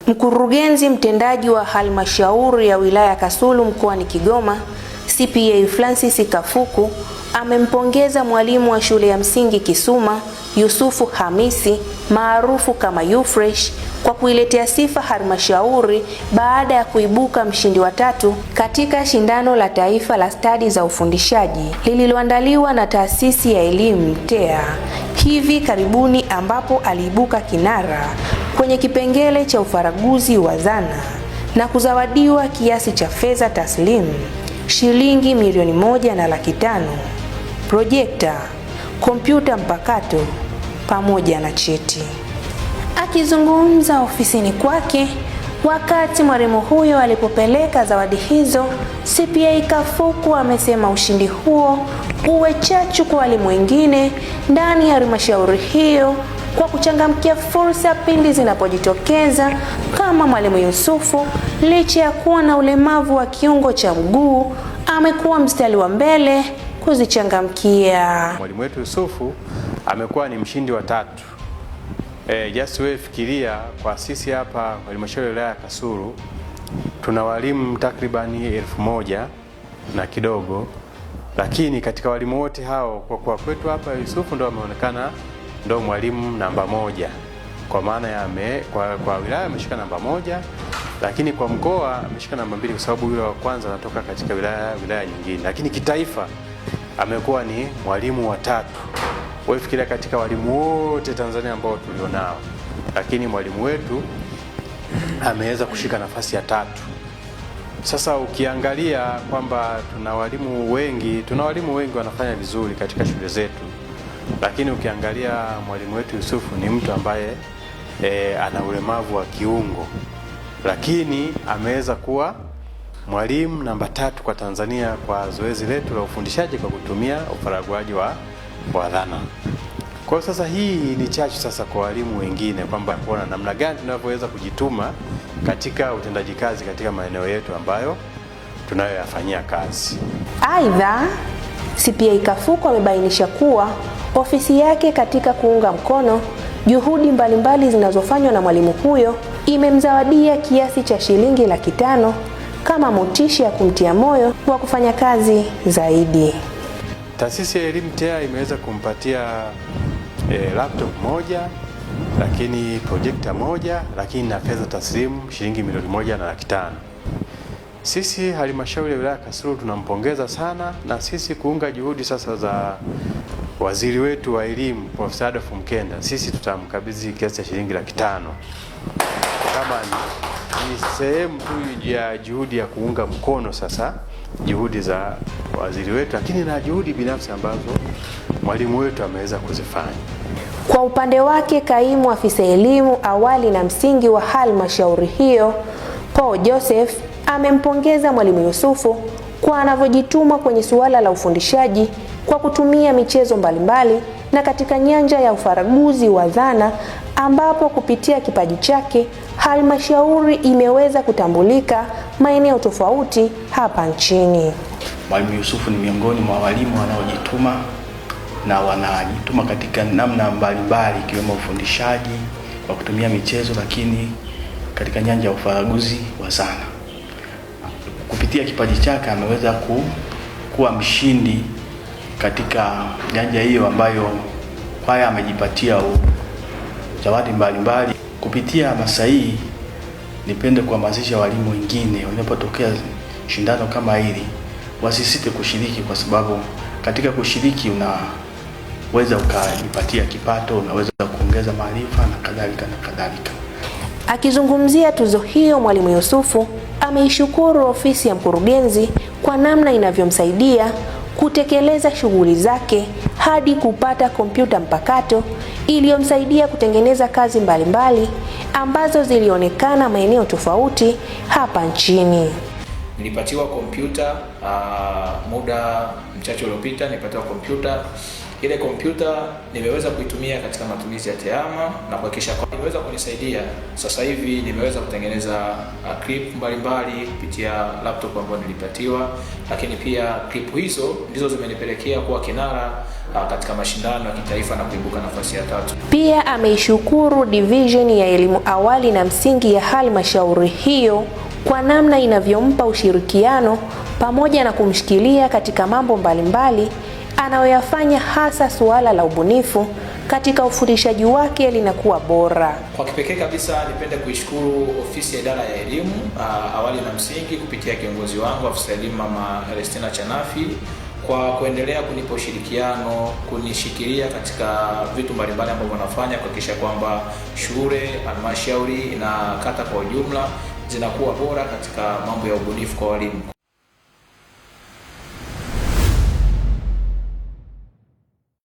Mkurugenzi mtendaji wa halmashauri ya wilaya Kasulu mkoani Kigoma, CPA Francis Kafuku, amempongeza mwalimu wa shule ya msingi Kisuma, Yusufu Hamisi maarufu kama Ufresh, kwa kuiletea sifa halmashauri baada ya kuibuka mshindi wa 3 katika shindano la taifa la stadi za ufundishaji lililoandaliwa na taasisi ya elimu TEA hivi karibuni, ambapo aliibuka kinara kwenye kipengele cha ufaraguzi wa zana na kuzawadiwa kiasi cha fedha taslimu shilingi milioni 1.5, projekta, kompyuta mpakato pamoja na cheti. Akizungumza ofisini kwake wakati mwalimu huyo alipopeleka zawadi hizo, CPA Kafuku amesema ushindi huo uwe chachu kwa walimu wengine ndani ya halmashauri hiyo kwa kuchangamkia fursa pindi zinapojitokeza, kama mwalimu Yusufu, licha ya kuwa na ulemavu wa kiungo cha mguu, amekuwa mstari wa mbele kuzichangamkia. Mwalimu wetu Yusufu amekuwa ni mshindi wa 3. Just wewe fikiria, kwa sisi hapa halmashauri ya wilaya ya Kasulu tuna walimu takribani 1000 na kidogo, lakini katika walimu wote hao kwa kwetu hapa Yusufu ndo ameonekana ndo mwalimu namba 1, kwa maana ya kwa wilaya ameshika namba 1, lakini kwa mkoa ameshika namba 2 kwa sababu yule wa kwanza anatoka katika wilaya nyingine, lakini kitaifa amekuwa ni mwalimu wa 3. Wewe fikiria katika walimu wote Tanzania ambao tulionao, lakini mwalimu wetu ameweza kushika nafasi ya 3. Sasa ukiangalia kwamba tuna walimu wengi wanafanya vizuri katika shule zetu, lakini ukiangalia mwalimu wetu Yusufu ni mtu ambaye ana ulemavu wa kiungo, lakini ameweza kuwa mwalimu namba 3 kwa Tanzania kwa zoezi letu la ufundishaji kwa kutumia ufaraguaji wa dhana. Kwa sasa hii ni chachu sasa kwa walimu wengine kwamba kuona namna gani tunavyoweza kujituma katika utendaji kazi katika maeneo yetu ambayo tunayoyafanyia kazi. Aidha, CPA Kafuku amebainisha kuwa ofisi yake katika kuunga mkono juhudi mbalimbali zinazofanywa na mwalimu huyo imemzawadia kiasi cha shilingi 500 kama motisha ya kumtia moyo wa kufanya kazi zaidi. Taasisi ya elimu TEA imeweza kumpatia laptop 1, lakini projekta 1, lakini na fedha taslimu shilingi milioni 1.5. Sisi halmashauri ya wilaya Kasulu tunampongeza sana, na sisi kuunga juhudi sasa za waziri wetu wa elimu Profesa Adolf Mkenda, sisi tutamkabidhi kiasi cha shilingi 500 kama ni sehemu tu ya juhudi ya kuunga mkono sasa juhudi za waziri wetu, lakini na juhudi binafsi ambazo mwalimu wetu ameweza kuzifanya. Kwa upande wake, kaimu afisa elimu awali na msingi wa halmashauri hiyo Paul Joseph amempongeza mwalimu Yusufu kwa anavyojituma kwenye suala la ufundishaji kwa kutumia michezo mbalimbali na katika nyanja ya ufaraguzi wa dhana, ambapo kupitia kipaji chake halmashauri imeweza kutambulika maeneo tofauti hapa nchini. Mwalimu Yusufu ni miongoni mwa walimu wanaojituma na wanajituma katika namna mbalimbali, ikiwemo ufundishaji kwa kutumia michezo, lakini katika nyanja ya ufaraguzi wa zana. Kupitia kipaji chake ameweza kuwa mshindi katika nyanja hiyo ambayo kwaya amejipatia zawadi mbalimbali. Kupitia hamasa hii, nipende kuhamasisha walimu wengine wanapotokea shindano kama hili wasisite kushiriki, kwa sababu katika kushiriki unaweza ukajipatia kipato, unaweza kuongeza maarifa na kadhalika na kadhalika. Akizungumzia tuzo hiyo, mwalimu Yusufu ameishukuru ofisi ya mkurugenzi kwa namna inavyomsaidia kutekeleza shughuli zake hadi kupata kompyuta mpakato iliyomsaidia kutengeneza kazi mbalimbali ambazo zilionekana maeneo tofauti hapa nchini. Nilipatiwa kompyuta muda mchache uliopita, nilipatiwa kompyuta. Ile kompyuta nimeweza kuitumia katika matumizi ya tehama na kuhakikisha kwamba imeweza kunisaidia. Sasa hivi nimeweza kutengeneza clip mbalimbali kupitia laptop ambayo nilipatiwa, lakini pia clip hizo ndizo zimenipelekea kuwa kinara katika mashindano ya kitaifa na kuibuka nafasi ya 3. Pia ameishukuru division ya elimu awali na msingi ya halmashauri hiyo kwa namna inavyompa ushirikiano pamoja na kumshikilia katika mambo mbalimbali anayoyafanya, hasa suala la ubunifu katika ufundishaji wake linakuwa bora. Kwa kipekee kabisa nipende kuishukuru ofisi ya idara ya elimu awali na msingi kupitia kiongozi wangu afisa elimu Mama Erestina Chanafi kwa kuendelea kunipa ushirikiano, kunishikilia katika vitu mbalimbali ambavyo nafanya kuhakikisha kwamba shule, halmashauri na kata kwa ujumla zinakuwa bora katika mambo ya ubunifu kwa walimu.